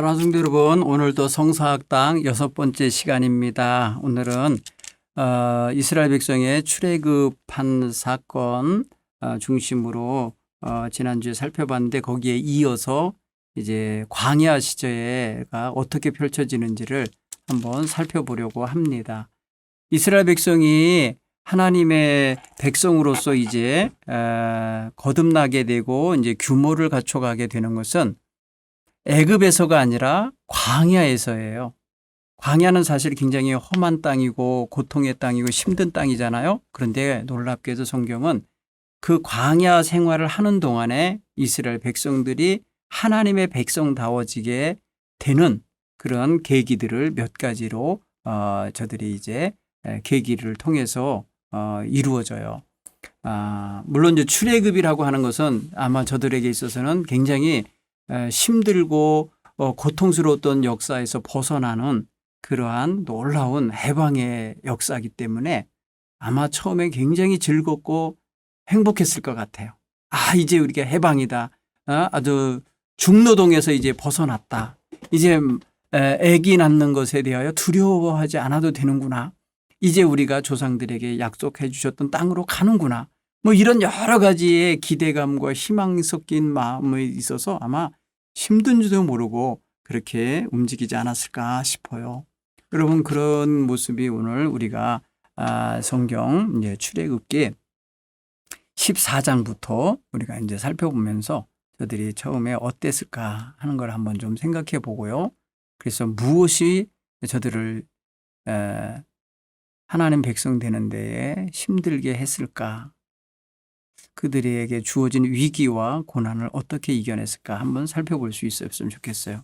사랑하는 성도 여러분, 오늘도 성사학당 6번째 시간입니다. 오늘은 이스라엘 백성의 출애굽한 사건 중심으로 지난주에 살펴봤는데, 거기에 이어서 이제 광야 시대가 어떻게 펼쳐지는지를 한번 살펴보려고 합니다. 이스라엘 백성이 하나님의 백성으로서 이제 거듭나게 되고 이제 규모를 갖춰가게 되는 것은 애굽에서가 아니라 광야에서예요. 광야는 사실 굉장히 험한 땅이고 고통의 땅이고 힘든 땅이잖아요. 그런데 놀랍게도 성경은 그 광야 생활을 하는 동안에 이스라엘 백성들이 하나님의 백성다워지게 되는 그런 계기들을 몇 가지로 저들이 이제 계기를 통해서 이루어져요. 물론 이제 출애굽이라고 하는 것은 아마 저들에게 있어서는 굉장히 힘들고 고통스러웠던 역사에서 벗어나는 그러한 놀라운 해방의 역사이기 때문에 아마 처음에 굉장히 즐겁고 행복했을 것 같아요. 이제 우리가 해방이다. 아주 중노동에서 이제 벗어났다. 이제 아기 낳는 것에 대하여 두려워하지 않아도 되는구나. 이제 우리가 조상들에게 약속해 주셨던 땅으로 가는구나. 뭐 이런 여러 가지의 기대감과 희망이 섞인 마음이 있어서 아마 힘든지도 모르고 그렇게 움직이지 않았을까 싶어요. 여러분, 그런 모습이 오늘 우리가 성경 이제 출애굽기 14장부터 우리가 이제 살펴보면서 저들이 처음에 어땠을까 하는 걸 한번 좀 생각해 보고요. 그래서 무엇이 저들을 하나님 백성 되는 데에 힘들게 했을까? 그들에게 주어진 위기와 고난을 어떻게 이겨냈을까 한번 살펴볼 수 있었으면 좋겠어요.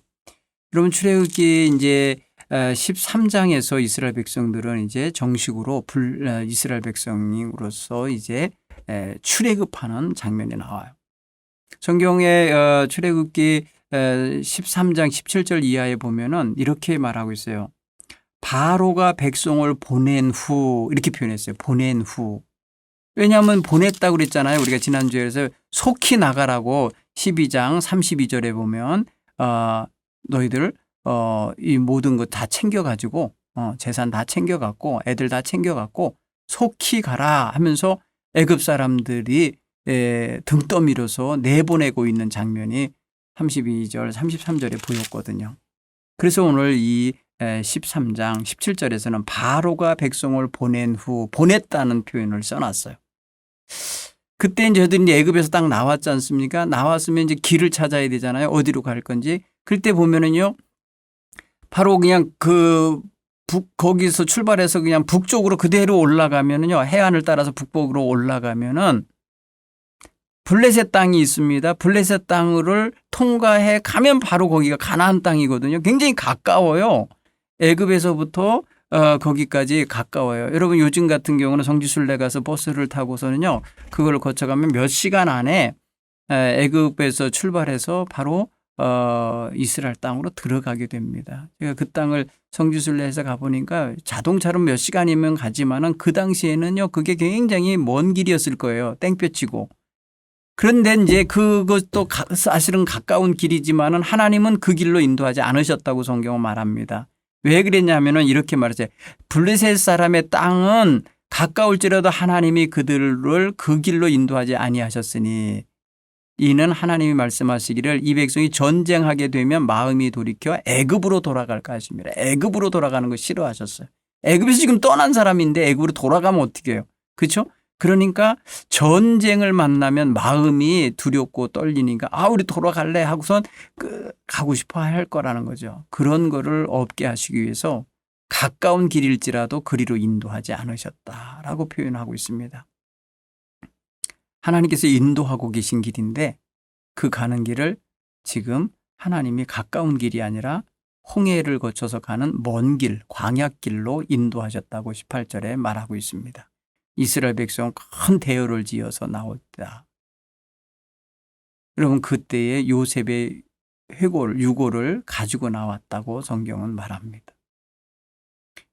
여러분, 출애굽기 이제 13장에서 이스라엘 백성들은 이제 정식으로 이스라엘 백성으로서 이제 출애굽하는 장면이 나와요. 성경의 출애굽기 13장 17절 이하에 보면은 이렇게 말하고 있어요. 바로가 백성을 보낸 후, 이렇게 표현했어요. 보낸 후. 왜냐하면 보냈다고 그랬잖아요. 우리가 지난주에서 속히 나가라고 12장 32절에 보면 너희들 이 모든 것 다 챙겨가지고 재산 다 챙겨갖고 애들 다 챙겨갖고 속히 가라 하면서 애굽 사람들이 등 떠밀어서 내보내고 있는 장면이 32절 33절에 보였거든요. 그래서 오늘 이 13장 17절에서는 바로가 백성을 보낸 후, 보냈다는 표현을 써놨어요. 그때 이제 저들이 애굽에서 딱 나왔지 않습니까? 나왔으면 이제 길을 찾아야 되잖아요. 어디로 갈 건지. 그때 보면은요, 바로 그냥 거기서 출발해서 그냥 북쪽으로 그대로 올라가면은요, 해안을 따라서 북쪽으로 올라가면은 블레셋 땅이 있습니다. 블레셋 땅을 통과해 가면 바로 거기가 가나안 땅이거든요. 굉장히 가까워요. 애굽에서부터 거기까지 가까워요. 여러분, 요즘 같은 경우는 성지순례 가서 버스를 타고서는요, 그걸 거쳐가면 몇 시간 안에 애굽에서 출발해서 바로 이스라엘 땅으로 들어가게 됩니다. 제가 그 땅을 성지순례해서 가보니까 자동차로 몇 시간이면 가지만은 그 당시에는요, 그게 굉장히 먼 길이었을 거예요. 땡볕이고. 그런데 이제 그것도 사실은 가까운 길이지만은 하나님은 그 길로 인도하지 않으셨다고 성경은 말합니다. 왜 그랬냐면은 이렇게 말하죠. 블레셋 사람의 땅은 가까울지라도 하나님이 그들을 그 길로 인도하지 아니하셨으니 이는 하나님이 말씀하시기를 이 백성이 전쟁하게 되면 마음이 돌이켜 애굽으로 돌아갈까 하십니다. 애굽으로 돌아가는 거 싫어하셨어요. 애굽에서 지금 떠난 사람인데 애굽으로 돌아가면 어떻게 해요? 그렇죠? 그러니까 전쟁을 만나면 마음이 두렵고 떨리니까 우리 돌아갈래 하고선 가고 싶어 할 거라는 거죠. 그런 거를 없게 하시기 위해서 가까운 길일지라도 그리로 인도하지 않으셨다라고 표현하고 있습니다. 하나님께서 인도하고 계신 길인데 그 가는 길을 지금 하나님이 가까운 길이 아니라 홍해를 거쳐서 가는 먼 길, 광야길로 인도하셨다고 18절에 말하고 있습니다. 이스라엘 백성은 큰 대열을 지어서 나왔다. 여러분, 그때의 요셉의 유고를 가지고 나왔다고 성경은 말합니다.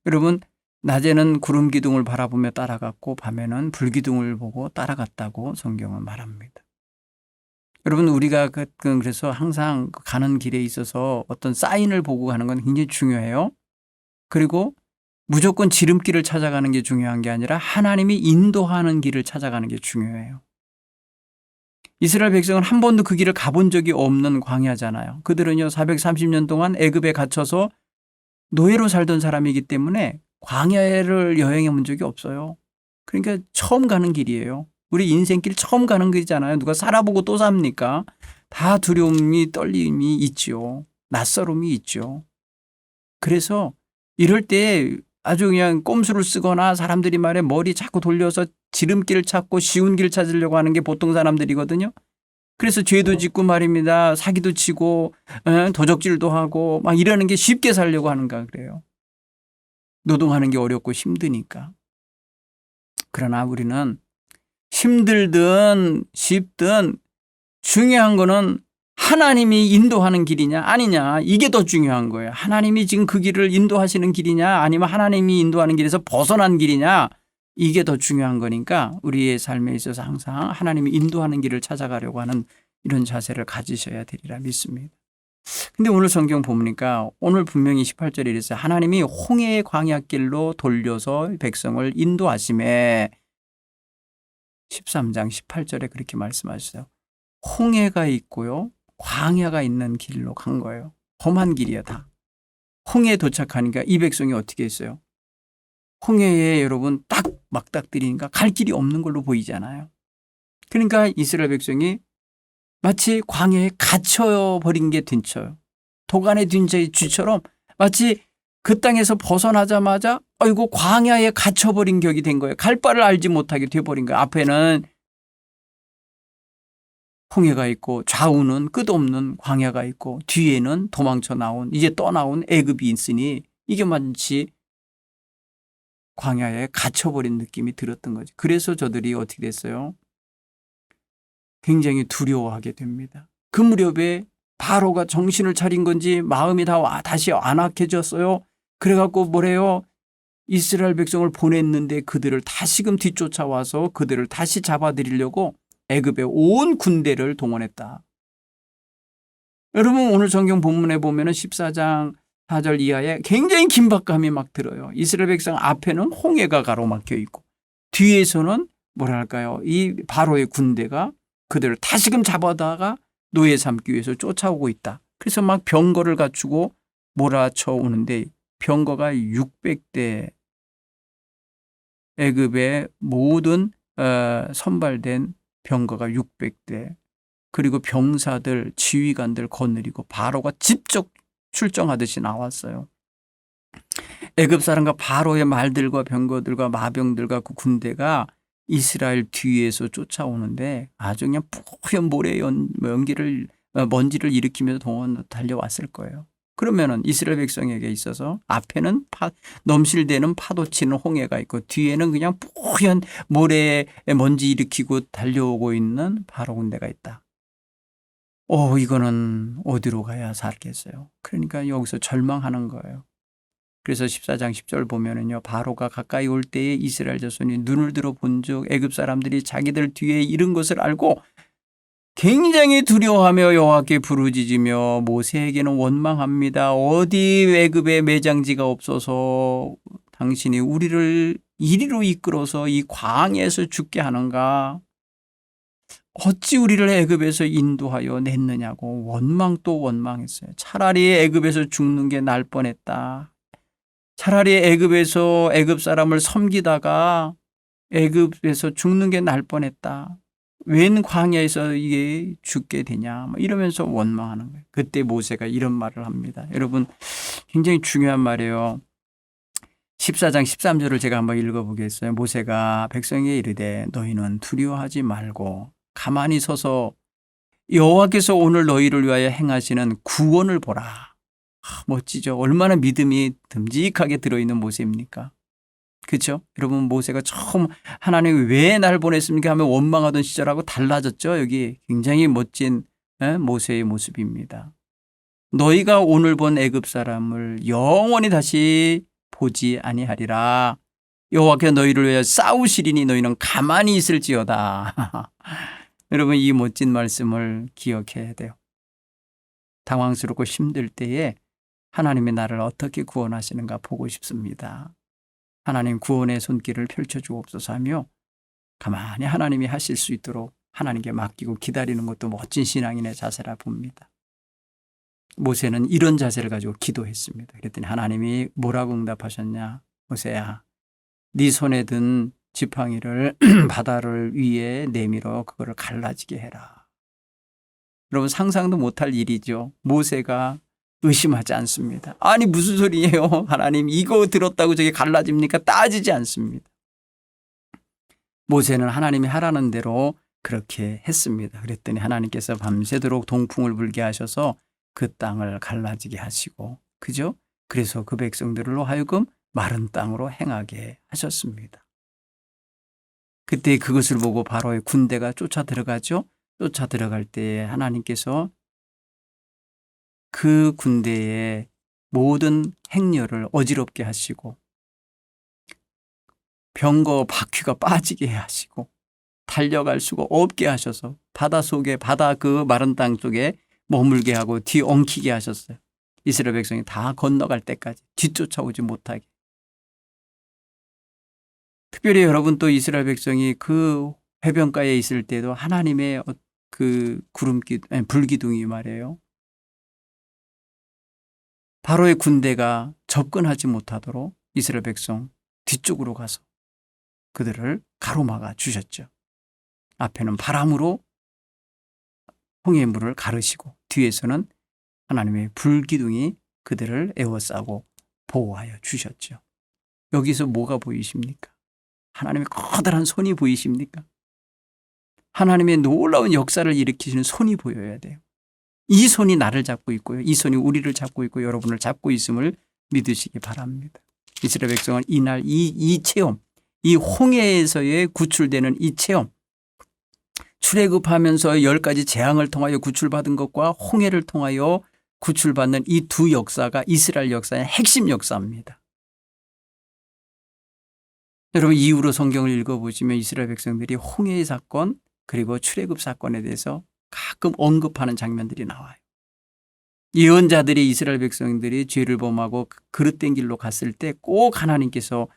여러분, 낮에는 구름 기둥을 바라보며 따라갔고 밤에는 불기둥을 보고 따라갔다고 성경은 말합니다. 여러분 우리가 그래서 항상 가는 길에 있어서 어떤 사인을 보고 가는 건 굉장히 중요해요. 그리고 무조건 지름길을 찾아가는 게 중요한 게 아니라 하나님이 인도하는 길을 찾아가는 게 중요해요. 이스라엘 백성은 한 번도 그 길을 가본 적이 없는 광야잖아요. 그들은요 430년 동안 애굽에 갇혀서 노예로 살던 사람이기 때문에 광야를 여행해 본 적이 없어요. 그러니까 처음 가는 길이에요. 우리 인생길 처음 가는 길이잖아요. 누가 살아보고 또 삽니까? 다 두려움이 떨림이 있죠. 낯설음이 있죠. 그래서 이럴 때 아주 그냥 꼼수를 쓰거나 사람들이 말해 머리 자꾸 돌려서 지름길을 찾고 쉬운 길 찾으려고 하는 게 보통 사람들이거든요. 그래서 죄도 짓고 말입니다. 사기도 치고 도적질도 하고 막 이러는 게 쉽게 살려고 하는가 그래요. 노동하는 게 어렵고 힘드니까. 그러나 우리는 힘들든 쉽든 중요한 거는 하나님이 인도하는 길이냐 아니냐 이게 더 중요한 거예요. 하나님이 지금 그 길을 인도하시는 길이냐 아니면 하나님이 인도하는 길에서 벗어난 길이냐 이게 더 중요한 거니까 우리의 삶에 있어서 항상 하나님이 인도하는 길을 찾아가려고 하는 이런 자세를 가지셔야 되리라 믿습니다. 근데 오늘 성경 보니까 오늘 분명히 18절에 이랬어요. 하나님이 홍해의 광야길로 돌려서 백성을 인도하심에 13장 18절에 그렇게 말씀하셨어요. 홍해가 있고요. 광야가 있는 길로 간 거예요. 험한 길이야 다. 홍해에 도착하니까 이 백성이 어떻게 했어요? 홍해에 여러분 딱 막닥들이니까 갈 길이 없는 걸로 보이잖아요. 그러니까 이스라엘 백성이 마치 광야에 갇혀버린 게 딘쳐요. 도간에 든 쥐처럼 마치 그 땅에서 벗어나자마자 아이고 광야에 갇혀버린 격이 된 거예요. 갈 바를 알지 못하게 돼버린 거예요. 앞에는 홍해가 있고 좌우는 끝없는 광야가 있고 뒤에는 도망쳐 나온 이제 떠나온 애굽이 있으니 이게 마치 광야에 갇혀버린 느낌이 들었던 거죠. 그래서 저들이 어떻게 됐어요? 굉장히 두려워하게 됩니다. 그 무렵에 바로가 정신을 차린 건지 마음이 다시 안악해졌어요. 그래갖고 뭐래요? 이스라엘 백성을 보냈는데 그들을 다시금 뒤쫓아와서 그들을 다시 잡아들이려고 애굽의 온 군대를 동원했다. 여러분 오늘 성경 본문에 보면 14장 4절 이하에 굉장히 긴박감이 막 들어요. 이스라엘 백성 앞에는 홍해가 가로막혀 있고 뒤에서는 뭐랄까요? 이 바로의 군대가 그들을 다시금 잡아다가 노예 삼기 위해서 쫓아오고 있다. 그래서 막 병거를 갖추고 몰아쳐 오는데 병거가 600대 애굽의 모든 선발된 병거가 600대 그리고 병사들 지휘관들 거느리고 바로가 직접 출정하듯이 나왔어요. 애굽 사람과 바로의 말들과 병거들과 마병들과 그 군대가 이스라엘 뒤에서 쫓아오는데 아주 그냥 뿌연 모래 연기를 먼지를 일으키면서 달려왔을 거예요. 그러면은 이스라엘 백성에게 있어서 앞에는 넘실대는 파도 치는 홍해가 있고 뒤에는 그냥 뿌연 모래에 먼지 일으키고 달려오고 있는 바로 군대가 있다. 이거는 어디로 가야 살겠어요. 그러니까 여기서 절망하는 거예요. 그래서 14장 10절 보면은요. 바로가 가까이 올 때에 이스라엘 자손이 눈을 들어 본즉 애굽 사람들이 자기들 뒤에 이른 것을 알고 굉장히 두려워하며 여호와께 부르짖으며 모세에게는 원망합니다. 어디 애굽에 매장지가 없어서 당신이 우리를 이리로 이끌어서 이 광야에서 죽게 하는가? 어찌 우리를 애굽에서 인도하여 냈느냐고 원망 또 원망했어요. 차라리 애굽에서 죽는 게 날 뻔했다. 차라리 애굽에서 애굽 사람을 섬기다가 애굽에서 죽는 게 날 뻔했다. 웬 광야에서 이게 죽게 되냐 이러면서 원망하는 거예요. 그때 모세가 이런 말을 합니다. 여러분 굉장히 중요한 말이에요. 14장 13절을 제가 한번 읽어보겠어요. 모세가 백성에게 이르되 너희는 두려워하지 말고 가만히 서서 여호와께서 오늘 너희를 위하여 행하시는 구원을 보라. 멋지죠. 얼마나 믿음이 듬직하게 들어있는 모세입니까? 그렇죠? 여러분 모세가 처음 하나님이 왜 날 보냈습니까 하면 원망하던 시절하고 달라졌죠. 여기 굉장히 멋진 모세의 모습입니다. 너희가 오늘 본 애굽 사람을 영원히 다시 보지 아니하리라. 여호와께서 너희를 위하여 싸우시리니 너희는 가만히 있을지어다. 여러분 이 멋진 말씀을 기억해야 돼요. 당황스럽고 힘들 때에 하나님이 나를 어떻게 구원하시는가 보고 싶습니다. 하나님 구원의 손길을 펼쳐주옵소서 하며 가만히 하나님이 하실 수 있도록 하나님께 맡기고 기다리는 것도 멋진 신앙인의 자세라 봅니다. 모세는 이런 자세를 가지고 기도했습니다. 그랬더니 하나님이 뭐라고 응답하셨냐. 모세야, 네 손에 든 지팡이를 바다를 위에 내밀어 그거를 갈라지게 해라. 여러분 상상도 못할 일이죠. 모세가 의심하지 않습니다. 아니 무슨 소리예요. 하나님 이거 들었다고 저게 갈라집니까? 따지지 않습니다. 모세는 하나님이 하라는 대로 그렇게 했습니다. 그랬더니 하나님께서 밤새도록 동풍을 불게 하셔서 그 땅을 갈라지게 하시고, 그죠? 그래서 그 백성들로 하여금 마른 땅으로 행하게 하셨습니다. 그때 그것을 보고 바로의 군대가 쫓아 들어가죠. 쫓아 들어갈 때 하나님께서 그 군대의 모든 행렬을 어지럽게 하시고 병거 바퀴가 빠지게 하시고 달려갈 수가 없게 하셔서 바다 속에 바다 그 마른 땅 속에 머물게 하고 뒤엉키게 하셨어요. 이스라엘 백성이 다 건너갈 때까지 뒤쫓아오지 못하게. 특별히 여러분 또 이스라엘 백성이 그 해변가에 있을 때도 하나님의 그 불기둥이 말이에요. 바로의 군대가 접근하지 못하도록 이스라엘 백성 뒤쪽으로 가서 그들을 가로막아 주셨죠. 앞에는 바람으로 홍해의 물을 가르시고 뒤에서는 하나님의 불기둥이 그들을 에워싸고 보호하여 주셨죠. 여기서 뭐가 보이십니까? 하나님의 커다란 손이 보이십니까? 하나님의 놀라운 역사를 일으키시는 손이 보여야 돼요. 이 손이 나를 잡고 있고요. 이 손이 우리를 잡고 있고 여러분을 잡고 있음을 믿으시기 바랍니다. 이스라엘 백성은 이날 이 체험, 이 홍해에서의 구출되는 이 체험, 출애굽하면서 10가지 재앙을 통하여 구출받은 것과 홍해를 통하여 구출받는 이 두 역사가 이스라엘 역사의 핵심 역사입니다. 여러분 이후로 성경을 읽어보시면 이스라엘 백성들이 홍해의 사건 그리고 출애굽 사건에 대해서 가끔 언급하는 장면들이 나와요. 예언자들이 이스라엘 백성들이 죄를 범하고 그릇된 길로 갔을 때 꼭 하나님께서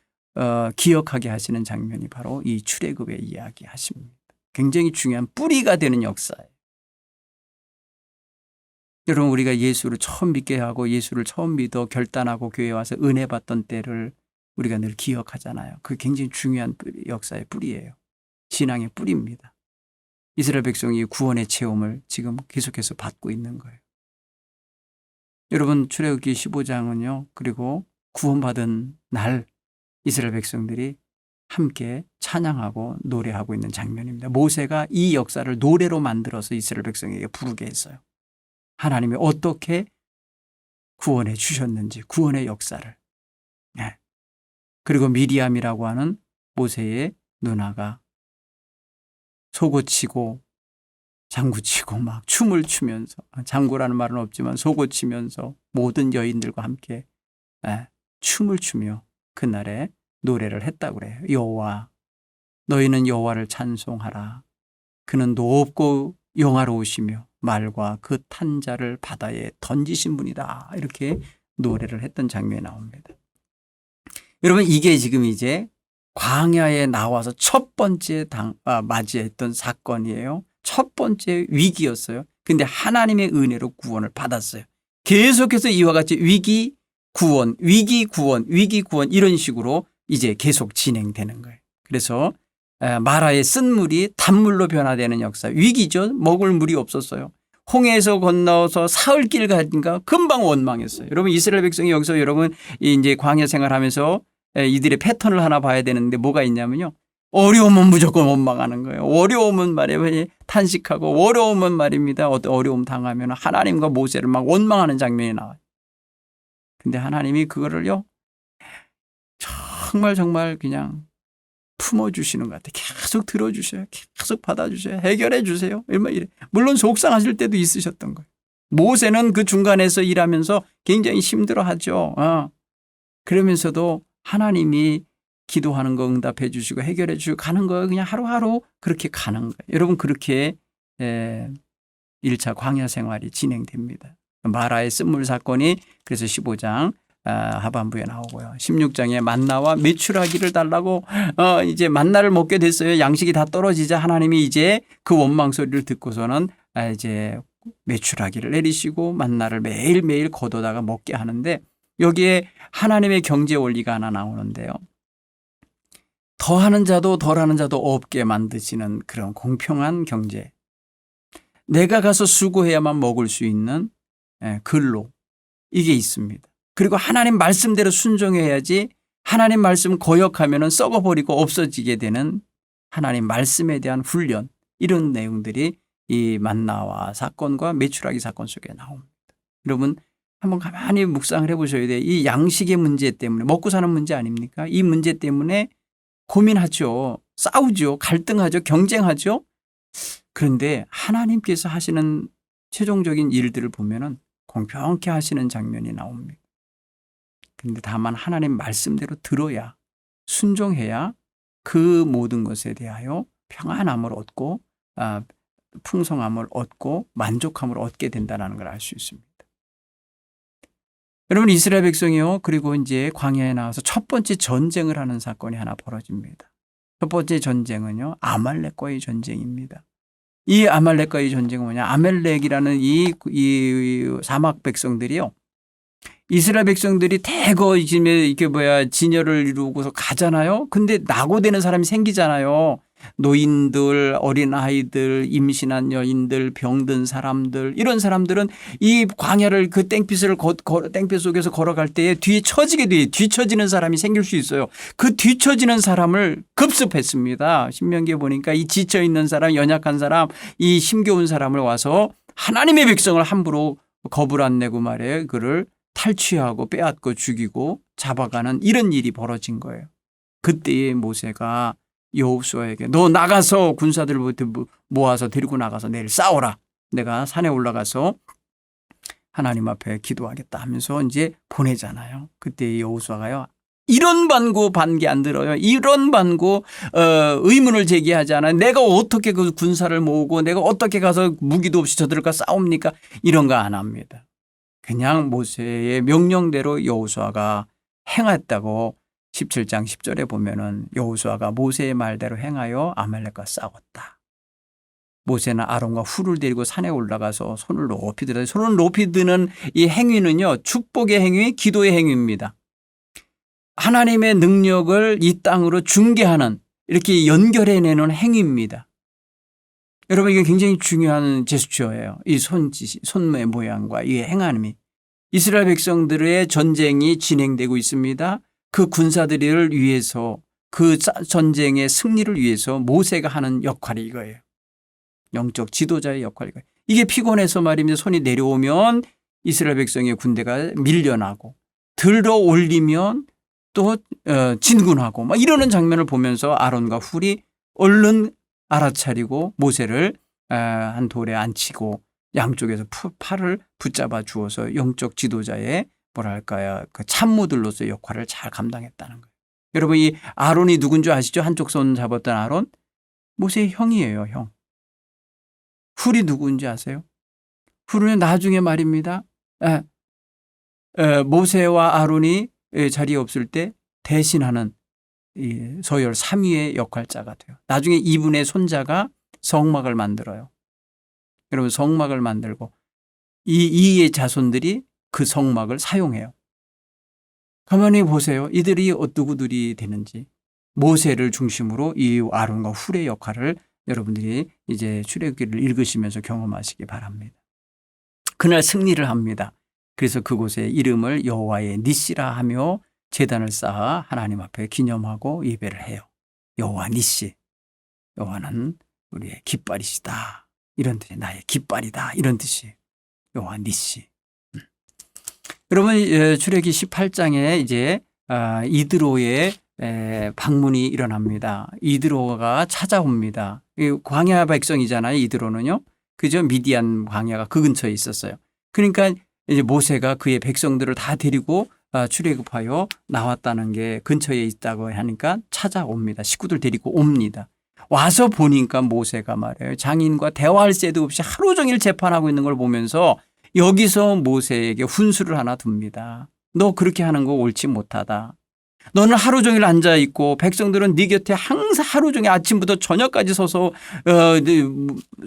기억하게 하시는 장면이 바로 이 출애굽의 이야기 하십니다. 굉장히 중요한 뿌리가 되는 역사예요. 여러분 우리가 예수를 처음 믿게 하고 예수를 처음 믿어 결단하고 교회에 와서 은혜 받던 때를 우리가 늘 기억하잖아요. 그게 굉장히 중요한 역사의 뿌리예요. 신앙의 뿌리입니다. 이스라엘 백성이 구원의 체험을 지금 계속해서 받고 있는 거예요. 여러분 출애굽기 15장은요. 그리고 구원받은 날 이스라엘 백성들이 함께 찬양하고 노래하고 있는 장면입니다. 모세가 이 역사를 노래로 만들어서 이스라엘 백성에게 부르게 했어요. 하나님이 어떻게 구원해 주셨는지 구원의 역사를. 네. 그리고 미리암이라고 하는 모세의 누나가 속옷치고 장구치고 막 춤을 추면서 장구라는 말은 없지만 속옷치면서 모든 여인들과 함께 춤을 추며 그날에 노래를 했다고 그래요. 여호와 너희는 여호와를 찬송하라. 그는 높고 영화로우시며 말과 그 탄 자를 바다에 던지신 분이다. 이렇게 노래를 했던 장면이 나옵니다. 여러분 이게 지금 이제 광야에 나와서 첫 번째 맞이했던 사건이에요. 첫 번째 위기였어요. 근데 하나님의 은혜로 구원을 받았어요. 계속해서 이와 같이 위기 구원, 위기 구원, 위기 구원 이런 식으로 이제 계속 진행되는 거예요. 그래서 마라의 쓴물이 단물로 변화되는 역사. 위기죠. 먹을 물이 없었어요. 홍해에서 건너서 사흘길 가니까 금방 원망했어요. 여러분 이스라엘 백성이 여기서 여러분 이제 광야 생활하면서 이들의 패턴을 하나 봐야 되는데 뭐가 있냐면요. 어려우면 무조건 원망하는 거예요. 어려우면 말이에요. 탄식하고 어려우면 말입니다. 어려움 당하면 하나님과 모세를 막 원망하는 장면이 나와요. 근데 하나님이 그거를요. 정말 그냥 품어주시는 것 같아요. 계속 들어주셔요. 계속 받아주셔요. 해결해 주세요. 물론 속상하실 때도 있으셨던 거예요. 모세는 그 중간에서 일하면서 굉장히 힘들어하죠. 그러면서도 하나님이 기도하는 거 응답해 주시고 해결해 주시고 가는 거예요. 그냥 하루하루 그렇게 가는 거예요. 여러분 그렇게 1차 광야 생활이 진행됩니다. 마라의 쓴물 사건이 그래서 15장 하반부에 나오고요. 16장에 만나와 메추라기를 달라고 이제 만나를 먹게 됐어요. 양식이 다 떨어지자 하나님이 이제 그 원망 소리를 듣고서는 이제 메추라기를 내리시고 만나를 매일매일 거둬다가 먹게 하는데 여기에 하나님의 경제 원리가 하나 나오는데요. 더하는 자도 덜하는 자도 없게 만드시는 그런 공평한 경제. 내가 가서 수고해야만 먹을 수 있는 근로. 이게 있습니다. 그리고 하나님 말씀대로 순종해야지 하나님 말씀 거역하면 썩어버리고 없어지게 되는 하나님 말씀에 대한 훈련. 이런 내용들이 이 만나와 사건과 메추라기 사건 속에 나옵니다. 여러분 한번 가만히 묵상을 해보셔야 돼요. 이 양식의 문제 때문에 먹고 사는 문제 아닙니까? 이 문제 때문에 고민하죠. 싸우죠. 갈등하죠. 경쟁하죠. 그런데 하나님께서 하시는 최종적인 일들을 보면은 공평케 하시는 장면이 나옵니다. 그런데 다만 하나님 말씀대로 들어야 순종해야 그 모든 것에 대하여 평안함을 얻고 풍성함을 얻고 만족함을 얻게 된다는 걸 알 수 있습니다. 여러분 이스라엘 백성이요. 그리고 이제 광야에 나와서 첫 번째 전쟁을 하는 사건이 하나 벌어집니다. 첫 번째 전쟁은요. 아말렉과의 전쟁입니다. 이 아말렉과의 전쟁은 뭐냐. 아말렉이라는 이 사막 백성들이요. 이스라엘 백성들이 대거 이게 진열을 이루고서 가잖아요. 근데 낙오되는 사람이 생기잖아요. 노인들, 어린아이들, 임신한 여인들, 병든 사람들 이런 사람들은 이 광야를 그 땡볕 속에서 걸어갈 때에 뒤에 처지게 돼요. 뒤처지는 사람이 생길 수 있어요. 그 뒤처지는 사람을 급습했습니다. 신명기에 보니까 이 지쳐있는 사람, 연약한 사람, 이 힘겨운 사람을 와서 하나님의 백성을 함부로 겁을 안 내고 말이에요. 그를 탈취하고 빼앗고 죽이고 잡아가는 이런 일이 벌어진 거예요. 그때의 모세가 여호수아에게 너 나가서 군사들을 모아서 데리고 나가서 내일 싸워라. 내가 산에 올라가서 하나님 앞에 기도하겠다 하면서 이제 보내잖아요. 그때 여호수아가요. 이런 반기 안 들어요. 이런 반고 의문을 제기하지 않아요. 내가 어떻게 그 군사를 모으고 내가 어떻게 가서 무기도 없이 저들과 싸웁니까? 이런 거 안 합니다. 그냥 모세의 명령대로 여호수아가 행했다고 17장 10절에 보면은 여호수아가 모세의 말대로 행하여 아말렉과 싸웠다. 모세는 아론과 훌을 데리고 산에 올라가서 손을 높이 들어요. 손을 높이 드는 이 행위는요. 축복의 행위, 기도의 행위입니다. 하나님의 능력을 이 땅으로 중개하는 이렇게 연결해내는 행위입니다. 여러분 이게 굉장히 중요한 제스처예요. 이 손의 모양과 이 행함이. 이스라엘 백성들의 전쟁이 진행되고 있습니다. 그 군사들을 위해서 그 전쟁의 승리를 위해서 모세가 하는 역할이 이거예요. 영적 지도자의 역할이 이거예요. 이게 피곤해서 말입니다. 손이 내려오면 이스라엘 백성의 군대가 밀려나고 들어 올리면 또 진군하고 막 이러는 장면을 보면서 아론과 훌이 얼른 알아차리고 모세를 한 돌에 앉히고 양쪽에서 팔을 붙잡아 주어서 영적 지도자의 뭐랄까요 그 참모들로서의 역할을 잘 감당했다는 거예요. 여러분 이 아론이 누군지 아시죠? 한쪽 손 잡았던 아론 모세의 형이에요. 형. 훌이 누군지 아세요? 훌은 나중에 말입니다. 모세와 아론이 자리에 없을 때 대신하는 서열 3위의 역할자가 돼요. 나중에 이분의 손자가 성막을 만들어요. 여러분 성막을 만들고 이의 자손들이 그 성막을 사용해요. 가만히 보세요. 이들이 누구들이 되는지. 모세를 중심으로 이 아론과 훌의 역할을 여러분들이 이제 출애굽기를 읽으시면서 경험하시기 바랍니다. 그날 승리를 합니다. 그래서 그곳에 이름을 여호와의 니시라 하며 제단을 쌓아 하나님 앞에 기념하고 예배를 해요. 여호와 니시. 여호와는 우리의 깃발이시다. 이런 뜻이 나의 깃발이다. 이런 뜻이에요. 여호와 니시. 여러분 출애굽기 18장에 이제 이드로의 방문이 일어납니다. 이드로가 찾아옵니다. 광야 백성이잖아요. 이드로는요. 그죠? 미디안 광야가 그 근처에 있었어요. 그러니까 이제 모세가 그의 백성들을 다 데리고 출애굽하여 나왔다는 게 근처에 있다고 하니까 찾아옵니다. 식구들 데리고 옵니다. 와서 보니까 모세가 말이에요. 장인과 대화할 새도 없이 하루 종일 재판하고 있는 걸 보면서 여기서 모세에게 훈수를 하나 둡니다. 너 그렇게 하는 거 옳지 못하다. 너는 하루 종일 앉아 있고 백성들은 네 곁에 항상 하루 종일 아침부터 저녁까지 서서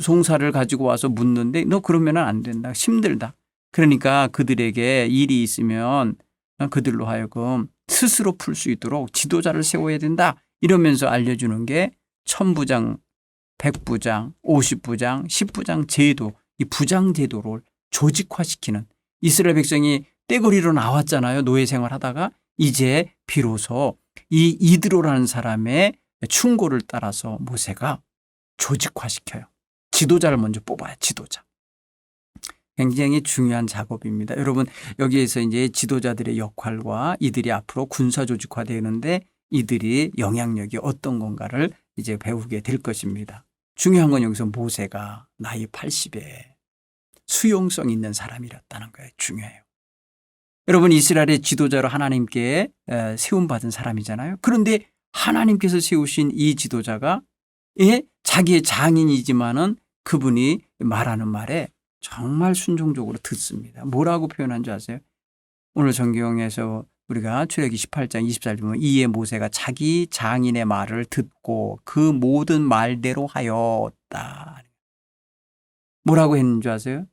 송사를 가지고 와서 묻는데 너 그러면 안 된다. 힘들다. 그러니까 그들에게 일이 있으면 그들로 하여금 스스로 풀 수 있도록 지도자를 세워야 된다. 이러면서 알려주는 게 천부장, 백부장, 50부장, 10부장 제도, 이 부장 제도를 조직화시키는, 이스라엘 백성이 떼거리로 나왔잖아요. 노예 생활하다가 이제 비로소 이 이드로라는 사람의 충고를 따라서 모세가 조직화시켜요. 지도자를 먼저 뽑아요. 지도자. 굉장히 중요한 작업입니다. 여러분, 여기에서 이제 지도자들의 역할과 이들이 앞으로 군사 조직화되는데 이들이 영향력이 어떤 건가를 이제 배우게 될 것입니다. 중요한 건 여기서 모세가 나이 80에 수용성 있는 사람이었다는 거예요. 중요해요. 여러분, 이스라엘의 지도자로 하나님께 세움받은 사람이잖아요. 그런데 하나님께서 세우신 이 지도자가 자기의 장인이지만은 그분이 말하는 말에 정말 순종적으로 듣습니다. 뭐라고 표현한 줄 아세요? 오늘 성경에서 우리가 출애굽기 18장 24절 보면 이에 모세가 자기 장인의 말을 듣고 그 모든 말대로 하였다. 뭐라고 했는 줄 아세요?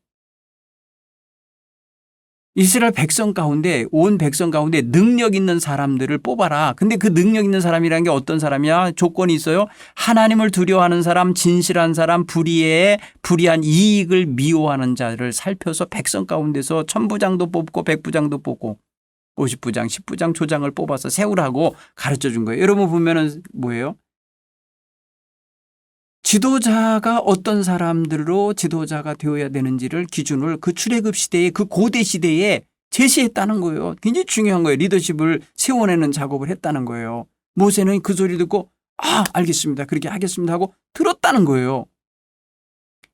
이스라엘 백성 가운데, 온 백성 가운데 능력 있는 사람들을 뽑아라. 근데 그 능력 있는 사람이라는 게 어떤 사람이야? 조건이 있어요. 하나님을 두려워하는 사람, 진실한 사람, 불의한 이익을 미워하는 자를 살펴서 백성 가운데서 천부장도 뽑고 백부장도 뽑고 50부장, 10부장, 조장을 뽑아서 세우라고 가르쳐 준 거예요. 여러분 보면은 뭐예요? 지도자가 어떤 사람들로 지도자가 되어야 되는지를 기준을 그 출애굽 시대에, 그 고대 시대에 제시했다는 거예요. 굉장히 중요한 거예요. 리더십을 세워내는 작업을 했다는 거예요. 모세는 그 소리 듣고 알겠습니다. 그렇게 하겠습니다 하고 들었다는 거예요.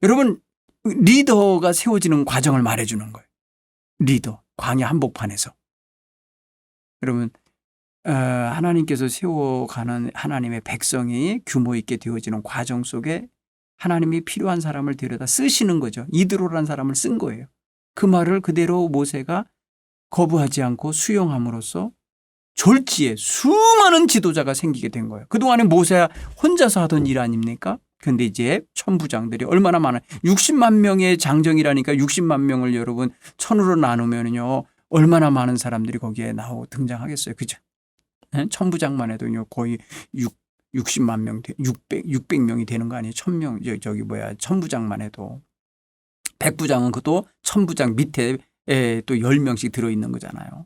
여러분, 리더가 세워지는 과정을 말해주는 거예요. 리더, 광야 한복판에서. 여러분, 하나님께서 세워가는 하나님의 백성이 규모 있게 되어지는 과정 속에 하나님이 필요한 사람을 데려다 쓰시는 거죠. 이드로라는 사람을 쓴 거예요. 그 말을 그대로 모세가 거부하지 않고 수용함으로써 졸지에 수많은 지도자가 생기게 된 거예요. 그동안에 모세 혼자서 하던 일 아닙니까? 그런데 이제 천부장들이 얼마나 많아요. 60만 명의 장정이라니까 60만 명을 여러분 1000으로 나누면요. 얼마나 많은 사람들이 거기에 등장하겠어요. 그죠? 천부장만 해도 거의 60만 명, 600명이 되는 거 아니에요? 1000명, 천부장만 해도. 백부장은 그것도 천부장 밑에 또 10명씩 들어있는 거잖아요.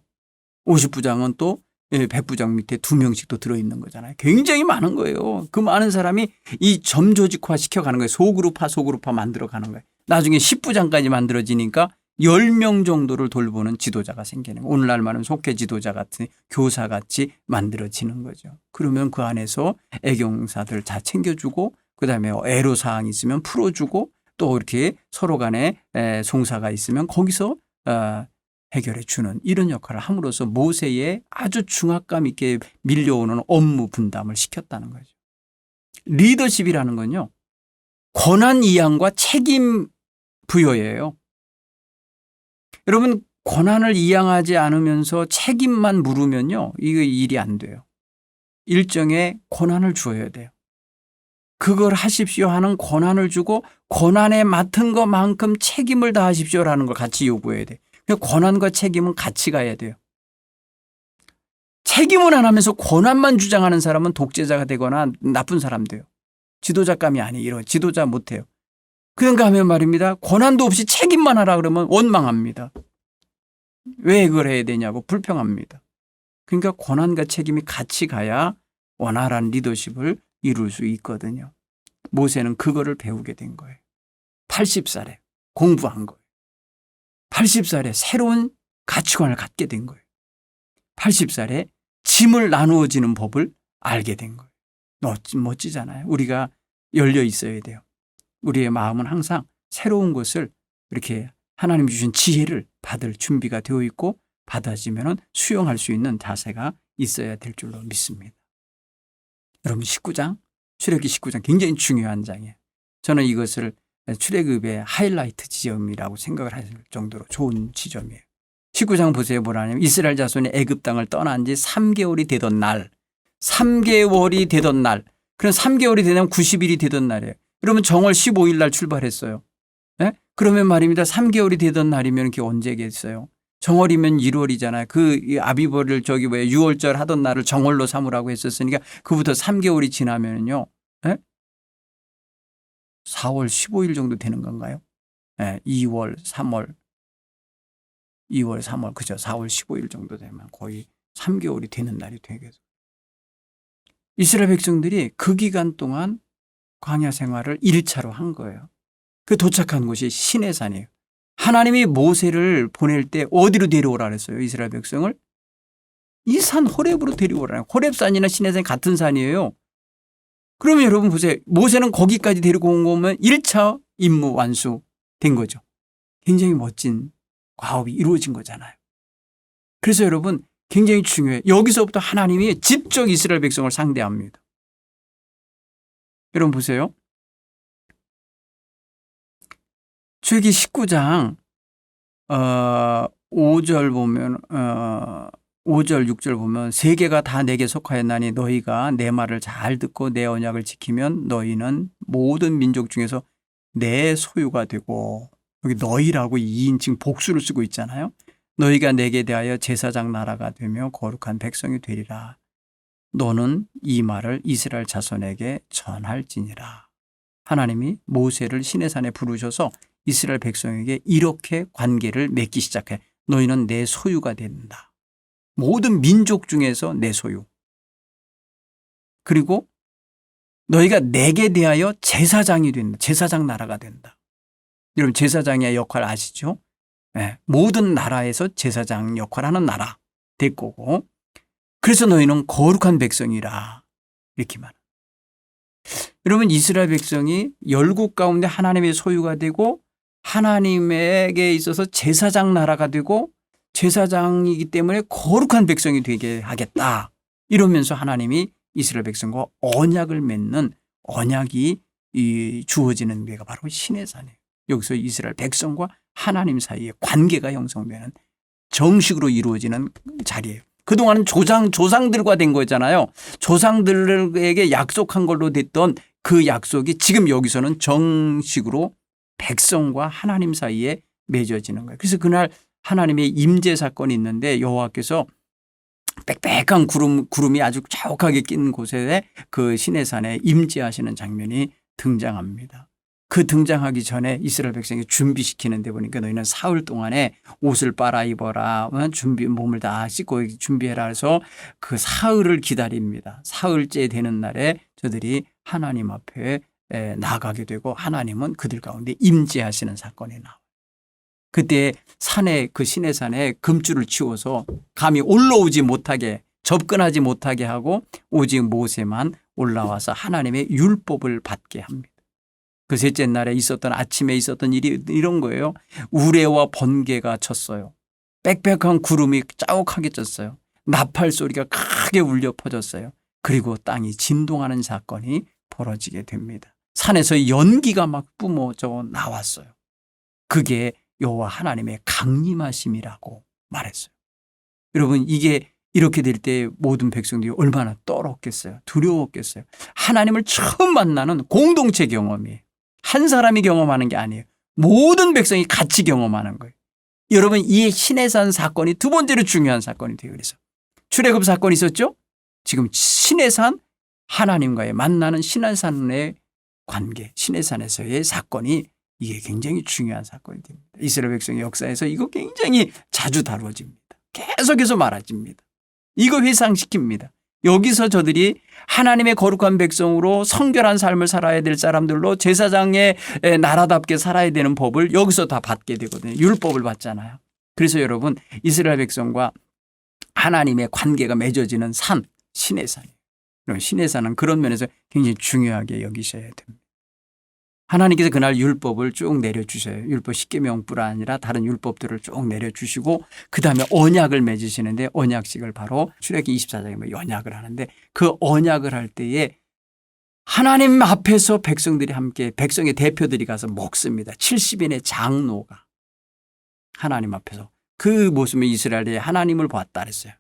50부장은 또 백부장 밑에 2명씩 또 들어있는 거잖아요. 굉장히 많은 거예요. 그 많은 사람이 이 점조직화 시켜가는 거예요. 소그룹화 만들어가는 거예요. 나중에 10부장까지 만들어지니까 10명 정도를 돌보는 지도자가 생기는 거예요. 오늘날 말하면 속회 지도자 같은 교사같이 만들어지는 거죠. 그러면 그 안에서 애경사들 다 챙겨주고 그다음에 애로사항이 있으면 풀어주고 또 이렇게 서로 간에 송사가 있으면 거기서 해결해 주는 이런 역할을 함으로써 모세의 아주 중압감 있게 밀려오는 업무 분담을 시켰다는 거죠. 리더십이라는 건요. 권한 이양과 책임 부여예요. 여러분 권한을 이양하지 않으면서 책임만 물으면요. 이거 일이 안 돼요. 일정의 권한을 주어야 돼요. 그걸 하십시오 하는 권한을 주고 권한에 맡은 것만큼 책임을 다하십시오라는 걸 같이 요구해야 돼요. 권한과 책임은 같이 가야 돼요. 책임은 안 하면서 권한만 주장하는 사람은 독재자가 되거나 나쁜 사람 돼요. 지도자감이 아니에요. 이런 지도자 못해요. 그런가 하면 말입니다. 권한도 없이 책임만 하라 그러면 원망합니다. 왜 그걸 해야 되냐고 불평합니다. 그러니까 권한과 책임이 같이 가야 원활한 리더십을 이룰 수 있거든요. 모세는 그거를 배우게 된 거예요. 80살에 공부한 거예요. 80살에 새로운 가치관을 갖게 된 거예요. 80살에 짐을 나누어지는 법을 알게 된 거예요. 멋지잖아요. 우리가 열려 있어야 돼요. 우리의 마음은 항상 새로운 것을 이렇게 하나님 주신 지혜를 받을 준비가 되어 있고 받아지면 수용할 수 있는 자세가 있어야 될 줄로 믿습니다. 여러분 19장 출애굽기 19장 굉장히 중요한 장이에요. 저는 이것을 출애굽의 하이라이트 지점이라고 생각을 할 정도로 좋은 지점이에요. 19장 보세요. 뭐라냐면 이스라엘 자손이 애굽 땅을 떠난 지 3개월이 되던 날. 3개월이 되던 날. 그럼 3개월이 되면 90일이 되던 날이에요. 그러면 정월 15일 날 출발했어요. 네? 그러면 말입니다. 3개월이 되던 날이면 그게 언제겠어요? 정월이면 1월이잖아요. 그 아비벌을 6월절 하던 날을 정월로 삼으라고 했었으니까 그부터 3개월이 지나면요. 네? 4월 15일 정도 되는 건가요? 네, 2월, 3월, 그죠? 4월 15일 정도 되면 거의 3개월이 되는 날이 되겠죠. 이스라엘 백성들이 그 기간 동안 광야 생활을 1차로 한 거예요. 그 도착한 곳이 시내산이에요. 하나님이 모세를 보낼 때 어디로 데려오라 그랬어요? 이스라엘 백성을? 이 산 호렙으로 데려오라. 호렙산이나 시내산이 같은 산이에요. 그러면 여러분 보세요. 모세는 거기까지 데리고 온 거면 1차 임무 완수된 거죠. 굉장히 멋진 과업이 이루어진 거잖아요. 그래서 여러분 굉장히 중요해요. 여기서부터 하나님이 직접 이스라엘 백성을 상대합니다. 여러분 보세요. 출애굽기 19장 5절 보면 5절 6절 보면 세계가 다 내게 속하였나니 너희가 내 말을 잘 듣고 내 언약을 지키면 너희는 모든 민족 중에서 내 소유가 되고, 여기 너희라고 2인칭 복수를 쓰고 있잖아요. 너희가 내게 대하여 제사장 나라가 되며 거룩한 백성이 되리라. 너는 이 말을 이스라엘 자손에게 전할지니라. 하나님이 모세를 시내산에 부르셔서 이스라엘 백성에게 이렇게 관계를 맺기 시작해. 너희는 내 소유가 된다. 모든 민족 중에서 내 소유. 그리고 너희가 내게 대하여 제사장이 된다. 제사장 나라가 된다. 여러분 제사장의 역할 아시죠? 네. 모든 나라에서 제사장 역할하는 나라 될 거고. 그래서 너희는 거룩한 백성이라. 이렇게 말합니다. 여러분 이스라엘 백성이 열국 가운데 하나님의 소유가 되고 하나님에게 있어서 제사장 나라가 되고 제사장이기 때문에 거룩한 백성이 되게 하겠다. 이러면서 하나님이 이스라엘 백성과 언약을 맺는 언약이 주어지는 데가 바로 시내산이에요. 여기서 이스라엘 백성과 하나님 사이의 관계가 형성되는 정식으로 이루어지는 자리예요. 그동안은 조상들과 된 거잖아요. 조상들에게 약속한 걸로 됐던 그 약속이 지금 여기서는 정식으로 백성과 하나님 사이에 맺어지는 거예요. 그래서 그날 하나님의 임재 사건이 있는데 여호와께서 빽빽한 구름이 아주 자욱하게 낀 곳에 그 시내산에 임재하시는 장면이 등장합니다. 그 등장하기 전에 이스라엘 백성이 준비시키는데 보니까 너희는 사흘 동안에 옷을 빨아 입어라. 몸을 다 씻고 준비해라 해서 그 사흘을 기다립니다. 사흘째 되는 날에 저들이 하나님 앞에 나가게 되고 하나님은 그들 가운데 임재하시는 사건이 나와요. 그때 산에 그 시내산에 금줄을 치워서 감히 올라오지 못하게 접근하지 못하게 하고 오직 모세만 올라와서 하나님의 율법을 받게 합니다. 그 셋째 날에 있었던 아침에 있었던 일이 이런 거예요. 우레와 번개가 쳤어요. 빽빽한 구름이 자욱하게 쳤어요. 나팔 소리가 크게 울려 퍼졌어요. 그리고 땅이 진동하는 사건이 벌어지게 됩니다. 산에서 연기가 막 뿜어져 나왔어요. 그게 여호와 하나님의 강림하심이라고 말했어요. 여러분 이게 이렇게 될 때 모든 백성들이 얼마나 떨었겠어요. 두려웠겠어요. 하나님을 처음 만나는 공동체 경험이에요. 한 사람이 경험하는 게 아니에요. 모든 백성이 같이 경험하는 거예요. 여러분 이 시내산 사건이 두 번째로 중요한 사건이 돼요. 그래서 출애굽 사건이 있었죠. 지금 시내산 하나님과의 만나는 시내산의 관계, 시내산에서의 사건이 이게 굉장히 중요한 사건이 됩니다. 이스라엘 백성의 역사에서 이거 굉장히 자주 다루어집니다. 계속해서 말해집니다. 이거 회상시킵니다. 여기서 저들이 하나님의 거룩한 백성으로 성결한 삶을 살아야 될 사람들로 제사장의 나라답게 살아야 되는 법을 여기서 다 받게 되거든요. 율법을 받잖아요. 그래서 여러분 이스라엘 백성과 하나님의 관계가 맺어지는 산, 시내산이에요. 시내산은 그런 면에서 굉장히 중요하게 여기셔야 됩니다. 하나님께서 그날 율법을 쭉 내려주셔요. 율법 10계명뿐 아니라 다른 율법들을 쭉 내려주시고 그다음에 언약을 맺으시는데 언약식을 바로 출애굽기 24장에 언약을 하는데 그 언약을 할 때에 하나님 앞에서 백성들이 함께 백성의 대표들이 가서 먹습니다. 70인의 장로가 하나님 앞에서 그 모습에 이스라엘이 하나님을 봤다 그랬어요.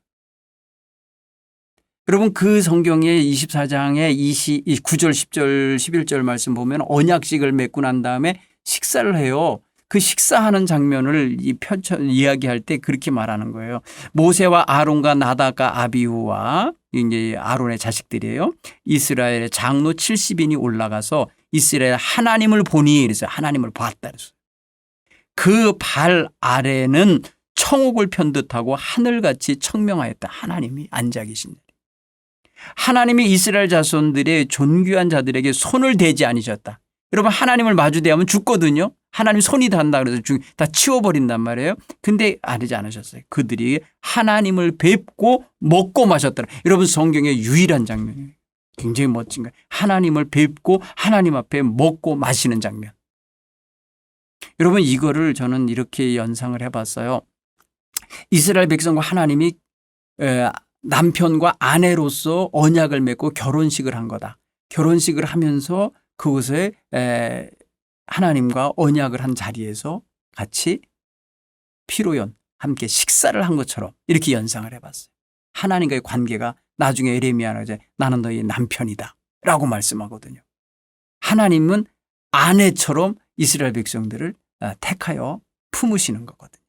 여러분 그 성경의 24장의 9절 10절 11절 말씀 보면 언약식을 맺고 난 다음에 식사를 해요. 그 식사하는 장면을 이야기할 때 그렇게 말하는 거예요. 모세와 아론과 나답과 아비후와 이제 아론의 자식들이에요. 이스라엘의 장로 70인이 올라가서 이스라엘 하나님을 보니 그래서 하나님을 봤다 그랬어요. 그 발 아래는 청옥을 편듯하고 하늘같이 청명하였다. 하나님이 앉아 계신 자리. 하나님이 이스라엘 자손들의 존귀한 자들에게 손을 대지 않으셨다. 여러분 하나님을 마주대하면 죽거든요. 하나님 손이 닿는다 그래서 다 치워버린단 말이에요. 근데 하지 않으셨어요. 그들이 하나님을 뵙고 먹고 마셨더라. 여러분 성경의 유일한 장면이에요. 굉장히 멋진 거예요. 하나님을 뵙고 하나님 앞에 먹고 마시는 장면. 여러분 이거를 저는 이렇게 연상을 해봤어요. 이스라엘 백성과 하나님이 남편과 아내로서 언약을 맺고 결혼식을 한 거다. 결혼식을 하면서 그곳에 하나님과 언약을 한 자리에서 같이 피로연 함께 식사를 한 것처럼 이렇게 연상을 해봤어요. 하나님과의 관계가 나중에 에레미야는 이제 나는 너희 남편이다 라고 말씀하거든요. 하나님은 아내처럼 이스라엘 백성들을 택하여 품으시는 거거든요.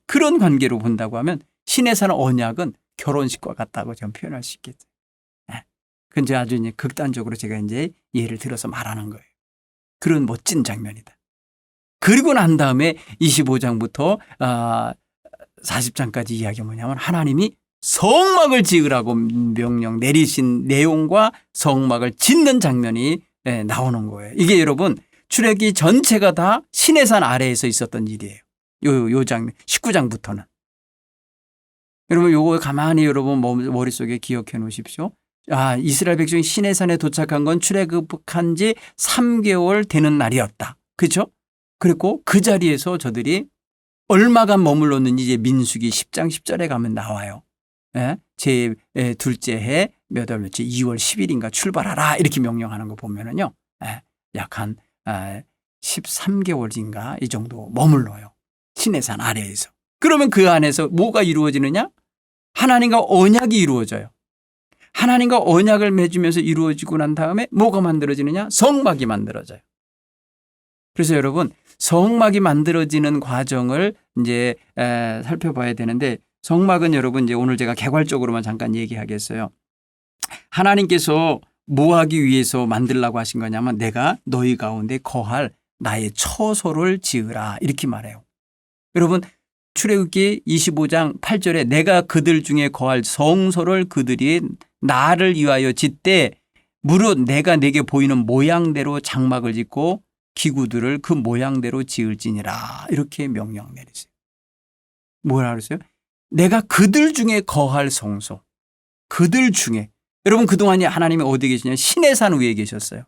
그런 관계로 본다고 하면 신의 산 언약은 결혼식과 같다고 저는 표현할 수 있겠죠. 그건 이제 아주 이제 극단적으로 제가 이제 예를 들어서 말하는 거예요. 그런 멋진 장면이다. 그리고 난 다음에 25장부터 40장까지 이야기가 뭐냐면 하나님이 성막을 지으라고 명령 내리신 내용과 성막을 짓는 장면이 나오는 거예요. 이게 여러분 출애굽기 전체가 다 시내산 아래에서 있었던 일이에요. 요 장면 19장부터는. 여러분 요거 가만히 여러분 머릿속에 기억해 놓으십시오. 이스라엘 백성이 시내산에 도착한 건 출애굽한 지 3개월 되는 날이었다. 그렇죠? 그리고 그 자리에서 저들이 얼마간 머물렀는지 이제 민수기 10장 10절에 가면 나와요. 제 둘째 해 몇 월며칠 2월 10일인가 출발하라 이렇게 명령하는 거 보면은요. 약 한 13개월인가 이 정도 머물러요. 시내산 아래에서. 그러면 그 안에서 뭐가 이루어지느냐? 하나님과 언약이 이루어져요. 하나님과 언약을 맺으면서 이루어지고 난 다음에 뭐가 만들어지느냐? 성막이 만들어져요. 그래서 여러분 성막이 만들어지는 과정을 이제 살펴봐야 되는데 성막은 여러분 이제 오늘 제가 개괄적으로만 잠깐 얘기하겠어요. 하나님께서 뭐 하기 위해서 만들라고 하신 거냐면 내가 너희 가운데 거할 나의 처소를 지으라 이렇게 말해요. 여러분 출애굽기 25장 8절에 내가 그들 중에 거할 성소를 그들이 나를 위하여 짓되 무릇 내가 내게 보이는 모양대로 장막을 짓고 기구들을 그 모양대로 지을지니라 이렇게 명령 내리세요. 뭐라 그랬어요? 내가 그들 중에 거할 성소. 그들 중에. 여러분 그동안 하나님이 어디 계시냐? 시내산 위에 계셨어요.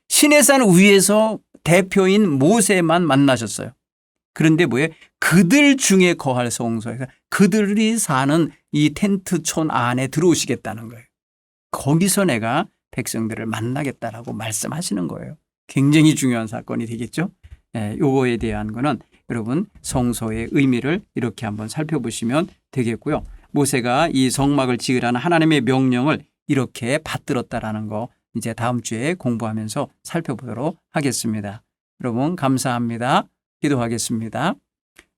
시내산 위에서 대표인 모세만 만나셨어요. 그런데 뭐예요? 그들 중에 거할 성소에서 그들이 사는 이 텐트촌 안에 들어오시겠다는 거예요. 거기서 내가 백성들을 만나겠다라고 말씀하시는 거예요. 굉장히 중요한 사건이 되겠죠. 요거에 대한 거는 여러분 성소의 의미를 이렇게 한번 살펴보시면 되겠고요. 모세가 이 성막을 지으라는 하나님의 명령을 이렇게 받들었다라는 거 이제 다음 주에 공부하면서 살펴보도록 하겠습니다. 여러분 감사합니다. 기도하겠습니다.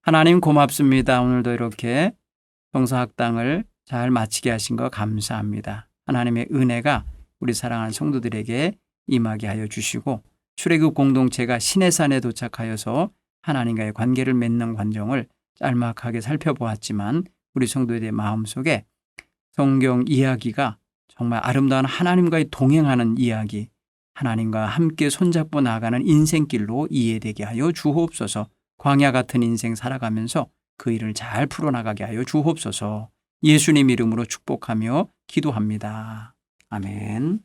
하나님 고맙습니다. 오늘도 이렇게 성서학당을 잘 마치게 하신 거 감사합니다. 하나님의 은혜가 우리 사랑하는 성도들에게 임하게 하여 주시고 출애굽 공동체가 시내산에 도착하여서 하나님과의 관계를 맺는 과정을 짤막하게 살펴보았지만 우리 성도들의 마음속에 성경 이야기가 정말 아름다운 하나님과의 동행하는 이야기, 하나님과 함께 손잡고 나아가는 인생길로 이해되게 하여 주옵소서. 광야 같은 인생 살아가면서 그 일을 잘 풀어나가게 하여 주옵소서. 예수님 이름으로 축복하며 기도합니다. 아멘.